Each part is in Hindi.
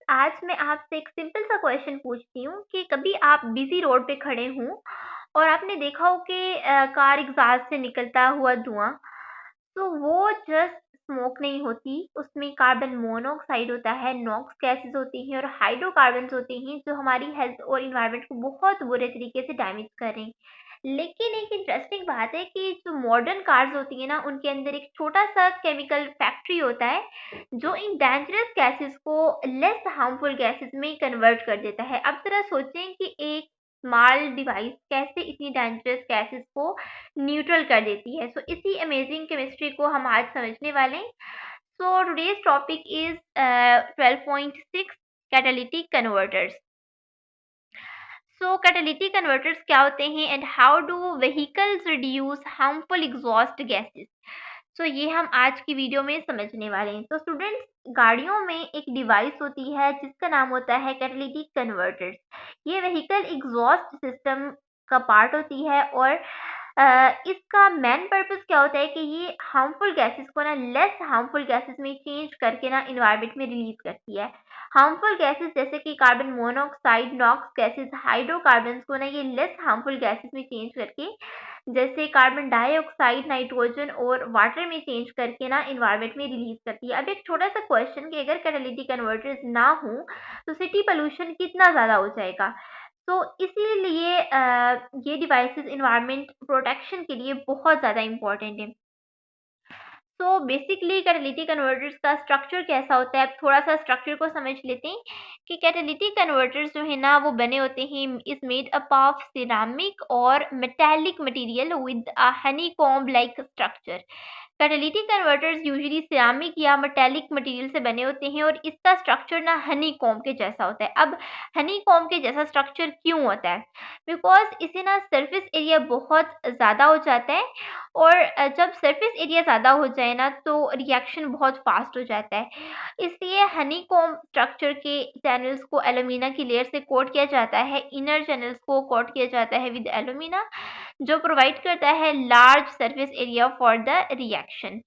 आज मैं आपसे एक सिंपल सा क्वेश्चन पूछती हूँ कि कभी आप बिजी रोड पे खड़े हों और आपने देखा हो कि कार एग्जॉस्ट से निकलता हुआ धुआं, तो वो जस्ट स्मोक नहीं होती, उसमें कार्बन मोनोऑक्साइड होता है, नॉक्स गैसेस होती हैं और हाइड्रोकार्बन्स होते हैं जो हमारी हेल्थ और इन्वायरमेंट को बहुत बुरे तरीके से डैमेज कर रहे हैं। लेकिन एक इंटरेस्टिंग बात है कि जो मॉडर्न कार्स होती है ना, उनके अंदर एक छोटा सा केमिकल फैक्ट्री होता है जो इन डेंजरस गैसेस को लेस हार्मफुल गैसेस में कन्वर्ट कर देता है। अब जरा सोचें कि एक स्मॉल डिवाइस कैसे इतनी डेंजरस गैसेस को न्यूट्रल कर देती है। सो इसी अमेजिंग केमिस्ट्री को हम आज समझने वाले हैं। So today's topic is 12.6 catalytic converters. So catalytic converters क्या होते हैं and how do vehicles reduce harmful exhaust gases. So ये हम आज की वीडियो में समझने वाले हैं। तो स्टूडेंट्स, गाड़ियों में एक डिवाइस होती है जिसका नाम होता है कैटालिटिक कन्वर्टर्स। ये व्हीकल एग्जॉस्ट सिस्टम का पार्ट होती है और इसका मेन पर्पस क्या होता है कि ये हार्मफुल गैसेस को ना लेस हार्मफुल गैसेस में चेंज करके ना इन्वायरमेंट में रिलीज करती है। हार्मफुल गैसेस जैसे कि carbon monoxide, NOx gases, hydrocarbons को ना ये लेस हार्मफुल गैसेस में चेंज करके, जैसे कार्बन डाइऑक्साइड, नाइट्रोजन और वाटर में चेंज करके ना इन्वायरमेंट में रिलीज करती है। अब एक छोटा सा क्वेश्चन कि अगर कैटालिटिक कन्वर्टर्स ना हो तो सिटी पोल्यूशन कितना ज़्यादा हो जाएगा। तो इसीलिए ये डिवाइसेस इन्वायरमेंट प्रोटेक्शन के लिए बहुत ज़्यादा इम्पोर्टेंट है। तो बेसिकली कैटालिटिक कन्वर्टर्स का स्ट्रक्चर कैसा होता है, अब थोड़ा सा स्ट्रक्चर को समझ लेते हैं कि कैटालिटिक कन्वर्टर्स जो है ना वो बने होते हैं, is made up of ceramic और metallic material with a honeycomb like structure. Catalytic converters usually ceramic या मेटालिक मटेरियल से बने होते हैं और इसका स्ट्रक्चर ना हनीकॉम्ब के जैसा होता है। अब हनीकॉम्ब के जैसा स्ट्रक्चर क्यों होता है? बिकॉज इसे ना सरफेस एरिया बहुत ज़्यादा हो जाता है और जब सरफेस एरिया ज़्यादा हो जाए ना तो रिएक्शन बहुत फास्ट हो जाता है। इसलिए हनीकॉम्ब स्ट्रक्चर के चैनल्स को एल्यूमिना की लेयर से कोट किया जाता है, इनर चैनल्स को कोट किया जाता है विद एल्यूमिना, जो प्रोवाइड करता है large surface area for the reaction.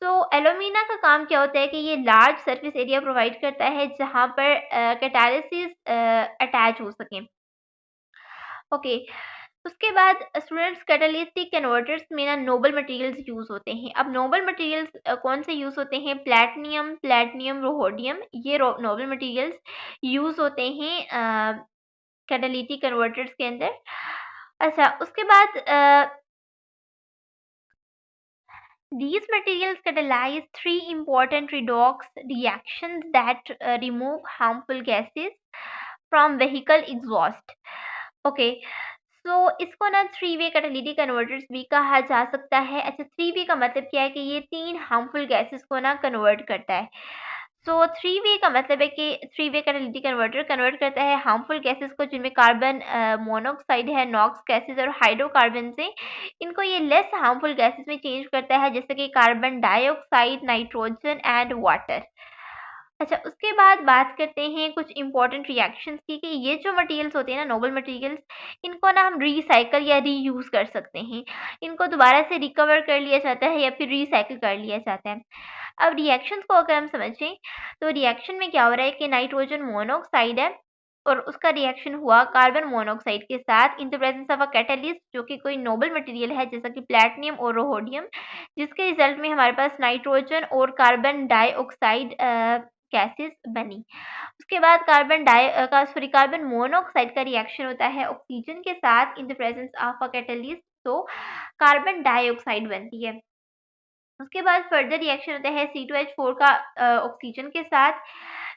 So alumina का काम क्या होता है कि ये लार्ज सरफेस एरिया प्रोवाइड करता है जहाँ पर कैटालिसिस अटैच हो सके। ओके, उसके बाद स्टूडेंट्स, कैटालिटिक कन्वर्टर्स में ना नोबल मटेरियल्स यूज होते हैं। अब नोबल मटेरियल्स कौन से यूज होते हैं? प्लैटिनम, रोहोडियम, ये नोबल मटेरियल्स यूज होते हैं कैटालिटिक कन्वर्टर्स के अंदर। अच्छा, उसके बाद these materials catalyze three important redox reactions that remove harmful gases from vehicle exhaust. Okay, so इसको ना थ्री वे कैटालिटिक कन्वर्टर्स भी कहा जा सकता है। अच्छा, थ्री वे का मतलब क्या है कि ये तीन हार्मफुल गैसेस को ना कन्वर्ट करता है। सो थ्री वे का मतलब है कि three way catalytic converter convert करता है हार्मफुल गैसेस को, जिनमें कार्बन मोनोऑक्साइड है, नॉक्स गैसेस और हाइड्रोकार्बन से, इनको ये लेस हार्मफुल गैसेस में चेंज करता है, जैसे कि carbon dioxide, nitrogen and water. अच्छा, उसके बाद बात करते हैं कुछ इंपॉर्टेंट रिएक्शंस की कि ये जो मटेरियल्स होते हैं ना, नोबल मटेरियल्स, इनको ना हम रिसाइकल या रीयूज़ कर सकते हैं। इनको दोबारा से रिकवर कर लिया जाता है या फिर रिसाइकिल कर लिया जाता है। अब रिएक्शंस को अगर हम समझें तो रिएक्शन में क्या हो रहा है कि नाइट्रोजन मोनोऑक्साइड है और उसका रिएक्शन हुआ कार्बन मोनोऑक्साइड के साथ in the presence of a catalyst, जो कि कोई नोबल मटेरियल है जैसा कि प्लैटिनम और रोहोडियम, जिसके रिजल्ट में हमारे पास नाइट्रोजन और कार्बन डाइऑक्साइड गैसेस बनी। उसके बाद कार्बन मोनोऑक्साइड का रिएक्शन होता है ऑक्सीजन के साथ in the presence of a catalyst, तो कार्बन डाइऑक्साइड बनती है। उसके बाद फर्दर रिएक्शन होता है C2H4 का ऑक्सीजन के साथ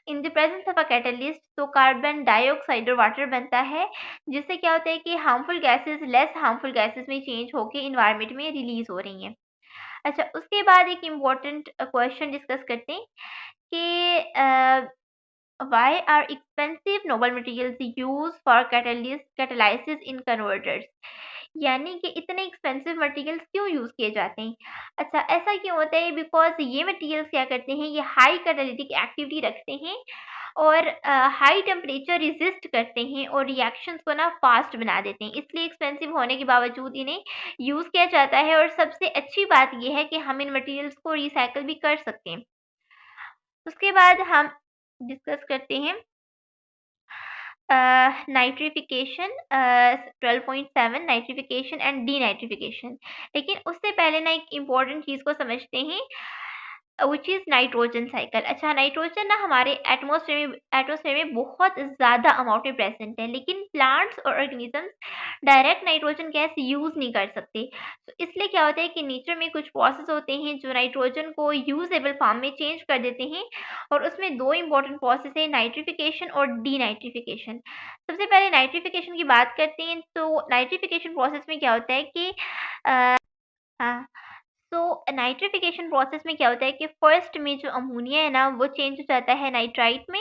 in the presence of a catalyst, तो कार्बन डाइऑक्साइड और वाटर बनता है, जिससे क्या होता है कि harmful gases less harmful gases में चेंज होकर इन्वायरमेंट में रिलीज हो रही हैं। अच्छा, उसके बाद एक इम्पॉर्टेंट क्वेश्चन डिस्कस करते हैं कि why are expensive noble materials used for catalysis in converters? यानी कि इतने एक्सपेंसिव मटेरियल्स क्यों यूज किए जाते हैं? अच्छा, ऐसा क्यों होता है? बिकॉज ये मटेरियल्स क्या करते हैं, ये हाई कैटालिटिक एक्टिविटी रखते हैं और हाई टेम्परेचर रेजिस्ट करते हैं और रिएक्शंस को ना फास्ट बना देते हैं, इसलिए एक्सपेंसिव होने के बावजूद इन्हें यूज किया जाता है। और सबसे अच्छी बात यह है कि हम इन मटेरियल्स को रिसाइकल भी कर सकते हैं। उसके बाद हम डिस्कस करते हैं नाइट्रिफिकेशन 12.7 नाइट्रिफिकेशन एंड डीनाइट्रिफिकेशन। लेकिन उससे पहले ना एक इम्पॉर्टेंट चीज़ को समझते हैं विच इज़ नाइट्रोजन साइकिल। अच्छा, नाइट्रोजन ना हमारे एटमॉस्फेयर में बहुत ज़्यादा अमाउंट में प्रेजेंट है, लेकिन प्लांट्स और organisms direct nitrogen gas use नहीं कर सकते। तो इसलिए क्या होता है कि नेचर में कुछ प्रोसेस होते हैं जो नाइट्रोजन को यूजेबल फॉर्म में चेंज कर देते हैं, और उसमें दो इंपॉर्टेंट प्रोसेस है, नाइट्रिफिकेशन और डीनाइट्रिफिकेशन। सबसे पहले नाइट्रिफिकेशन की बात करते हैं। तो नाइट्रिफिकेशन प्रोसेस में क्या होता है कि हाँ, तो नाइट्रिफिकेशन प्रोसेस में क्या होता है कि फर्स्ट में जो अमोनिया है ना वो चेंज हो जाता है नाइट्राइट में,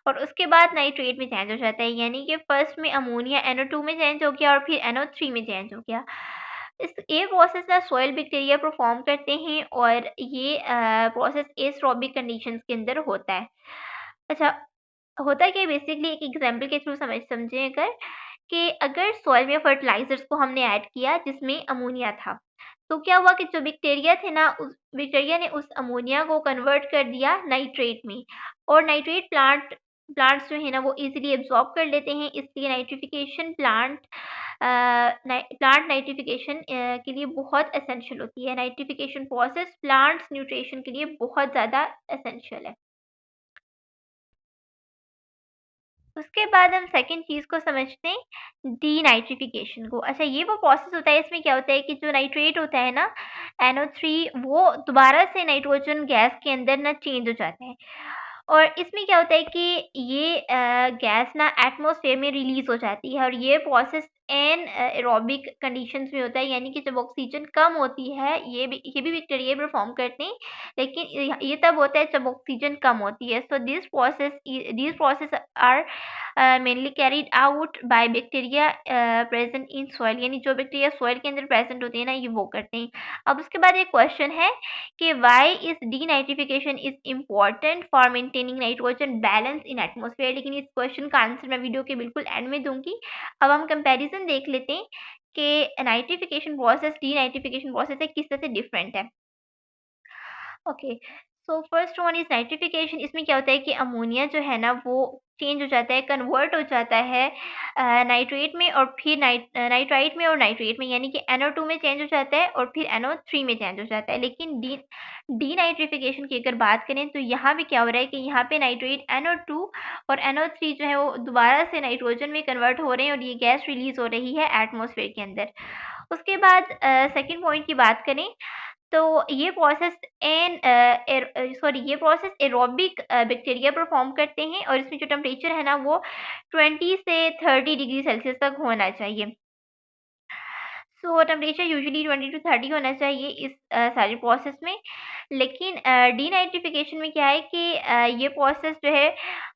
और उसके बाद नाइट्रेट में चेंज हो जाता है। यानी कि फर्स्ट में अमोनिया NO2 में चेंज हो गया और फिर NO3 में चेंज हो गया। ये प्रोसेस ना सॉइल बैक्टीरिया परफॉर्म करते हैं, और ये प्रोसेस एस्ट्रोबिक कंडीशंस के अंदर होता है। अच्छा, होता क्या है बेसिकली, एक एग्जांपल के थ्रू समझें अगर, कि अगर सॉइल में फर्टिलाइजर्स को हमने ऐड किया जिसमें अमोनिया था, तो क्या हुआ कि जो बैक्टीरिया थे ना, उस बैक्टीरिया ने उस अमोनिया को कन्वर्ट कर दिया नाइट्रेट में, और नाइट्रेट प्लांट्स जो है ना वो इजीली एब्जॉर्ब कर लेते हैं। इसलिए नाइट्रिफिकेशन प्लांट नाइट्रिफिकेशन के लिए बहुत एसेंशियल होती है। नाइट्रिफिकेशन प्रोसेस प्लांट्स न्यूट्रिशन के लिए बहुत ज़्यादा एसेंशियल है। उसके बाद हम सेकंड चीज़ को समझते हैं, डीनाइट्रिफिकेशन को। अच्छा, ये वो प्रोसेस होता है, इसमें क्या होता है कि जो नाइट्रेट होता है ना NO3, वो दोबारा से नाइट्रोजन गैस के अंदर ना चेंज हो जाता है, और इसमें क्या होता है कि ये गैस ना एटमॉस्फेयर में रिलीज हो जाती है, और ये प्रोसेस एरोबिक कंडीशंस में होता है। यानी कि जब ऑक्सीजन कम होती है, ये भी बैक्टीरिया परफॉर्म करते हैं, लेकिन ये तब होता है जब ऑक्सीजन कम होती है। So this process are mainly carried out by bacteria present in soil. यानी जो बैक्टीरिया सॉइल के अंदर प्रेजेंट होते हैं ना, ये वो करते हैं। अब उसके बाद एक क्वेश्चन है कि why is denitrification is important for maintaining nitrogen balance in atmosphere. लेकिन इस क्वेश्चन का आंसर मैं वीडियो के बिल्कुल एंड में दूंगी। अब हम कंपैरिजन देख लेते हैं कि नाइट्रिफिकेशन प्रोसेस डीनाइट्रिफिकेशन प्रोसेस है किस तरह से डिफरेंट है। Okay, so first one is nitrification. इसमें क्या होता है कि अमोनिया जो है ना वो चेंज हो जाता है, कन्वर्ट हो जाता है नाइट्रेट में, और फिर नाइट्राइट में और नाइट्रेट में। यानी कि NO2 में चेंज हो जाता है और फिर NO3 में चेंज हो जाता है। लेकिन डीनाइट्रिफिकेशन की अगर बात करें तो यहाँ पे क्या हो रहा है कि यहाँ पे नाइट्रेट NO2 और NO3 जो है वो दोबारा से नाइट्रोजन में कन्वर्ट हो रहे हैं, और ये गैस रिलीज हो रही है एटमॉस्फेयर के अंदर। उसके बाद सेकेंड पॉइंट की बात करें तो ये प्रोसेस एरोबिक बैक्टीरिया परफॉर्म करते हैं, और इसमें जो टेम्परेचर है ना वो 20 से 30 डिग्री सेल्सियस तक होना चाहिए। सो टेम्परेचर यूजुअली 20 टू 30 होना चाहिए इस सारे प्रोसेस में। लेकिन डीनाइट्रिफिकेशन में क्या है कि ये प्रोसेस जो है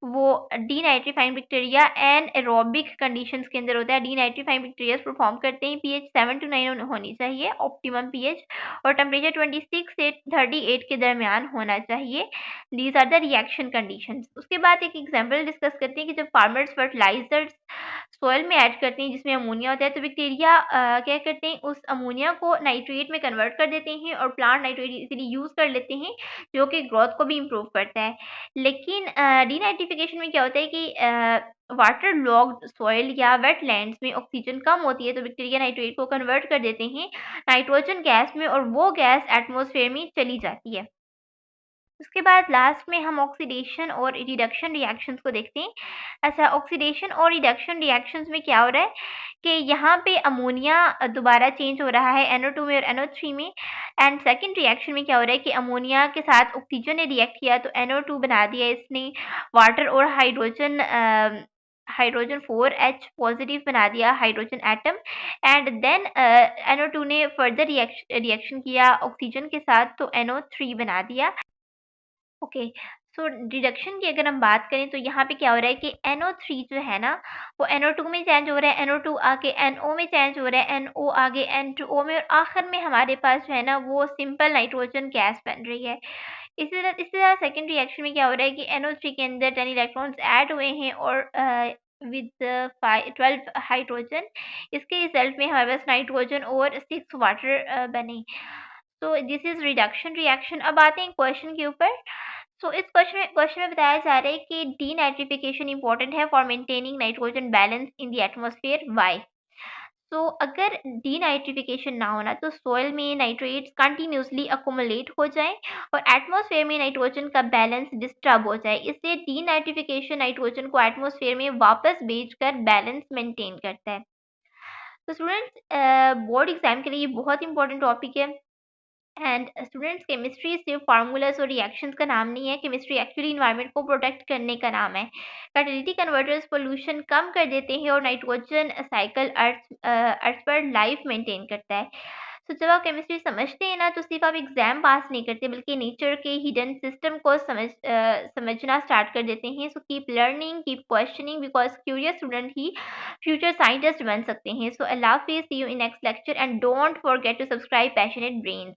वो denitrifying bacteria and aerobic conditions के अंदर होता है। डीनाइट्रीफाइंग बैक्टीरिया परफॉर्म करते हैं, pH 7 to 9 होनी चाहिए ऑप्टिमम pH, और टेम्परेचर 26 से 38 के दरमियान होना चाहिए। These are the reaction conditions. उसके बाद एक एग्जांपल डिस्कस करते हैं कि जब फार्मर्स फर्टिलाइजर्स सॉइल में ऐड करते हैं जिसमें अमोनिया होता है, तो बैक्टीरिया क्या करते हैं, उस अमोनिया को नाइट्रेट में कन्वर्ट कर देते हैं, और प्लांट नाइट्रेट इजीली यूज़ कर लेते हैं, जो कि ग्रोथ को भी इम्प्रूव करता है। लेकिन डीनाइट्रिफिकेशन में क्या होता है कि वाटर लॉग्ड सॉइल या वेटलैंड्स में ऑक्सीजन कम होती है, तो बैक्टीरिया नाइट्रेट को कन्वर्ट कर देते हैं नाइट्रोजन गैस में, और वो गैस एटमॉस्फेयर में चली जाती है। उसके बाद लास्ट में हम ऑक्सीडेशन और रिडक्शन रिएक्शंस को देखते हैं। अच्छा, ऑक्सीडेशन और रिडक्शन रिएक्शंस में क्या हो रहा है कि यहाँ पे अमोनिया दोबारा चेंज हो रहा है NO2 में और NO3 में, एंड सेकंड रिएक्शन में क्या हो रहा है कि अमोनिया के साथ ऑक्सीजन ने रिएक्ट किया तो NO2 बना दिया इसने, वाटर और हाइड्रोजन 4H पॉजिटिव बना दिया hydrogen atom, and then NO2 ने फर्दर रिएक्शन किया ऑक्सीजन के साथ तो NO3 बना दिया। ओके, सो रिडक्शन की अगर हम बात करें तो यहाँ पे क्या हो रहा है कि NO3 जो है ना वो NO2 में चेंज हो रहा है, NO2 आके NO में चेंज हो रहा है, NO आगे N2O में, और आखिर में हमारे पास जो है ना वो सिंपल नाइट्रोजन गैस बन रही है। इसी तरह सेकेंड रिएक्शन में क्या हो रहा है कि NO3 के अंदर 10 इलेक्ट्रॉन्स ऐड हुए हैं और विद 12 हाइड्रोजन, इसके रिजल्ट में हमारे पास नाइट्रोजन और 6 वाटर बने। तो दिस इज रिडक्शन रिएक्शन। अब आते हैं क्वेश्चन के ऊपर। सो इस क्वेश्चन में बताया जा रहा है कि डीनाइट्रिफिकेशन इंपॉर्टेंट है for maintaining nitrogen balance in the atmosphere, why? So अगर डीनाइट्रिफिकेशन ना होना तो सोइल में नाइट्रेट्स कंटिन्यूसली अकोमुलेट हो जाएं और एटमॉस्फेयर में नाइट्रोजन का बैलेंस डिस्टर्ब हो जाए। इसलिए डीनाइट्रिफिकेशन नाइट्रोजन को एटमॉस्फेयर में वापस भेजकर बैलेंस मेंटेन करता है। तो स्टूडेंट्स, बोर्ड एग्जाम के लिए ये बहुत इंपॉर्टेंट टॉपिक है। एंड स्टूडेंट्स, केमिस्ट्री सिर्फ फार्मूलाज और रिएक्शंस का नाम नहीं है। केमिस्ट्री एक्चुअली इन्वायरमेंट को प्रोटेक्ट करने का नाम है। कैटालिटिक कन्वर्टर्स पोल्यूशन कम कर देते हैं और नाइट्रोजन साइकिल अर्थ पर लाइफ मेंटेन करता है। तो जब आप केमिस्ट्री समझते हैं ना तो सिर्फ आप एग्जाम पास नहीं करते बल्कि नेचर के हिडन सिस्टम को समझना स्टार्ट कर देते हैं। So keep learning, keep questioning, because curious student ही फ्यूचर साइंटिस्ट बन सकते हैं। सो अल्लाह हाफिज़, see you in next lecture and don't forget to subscribe Passionate brain.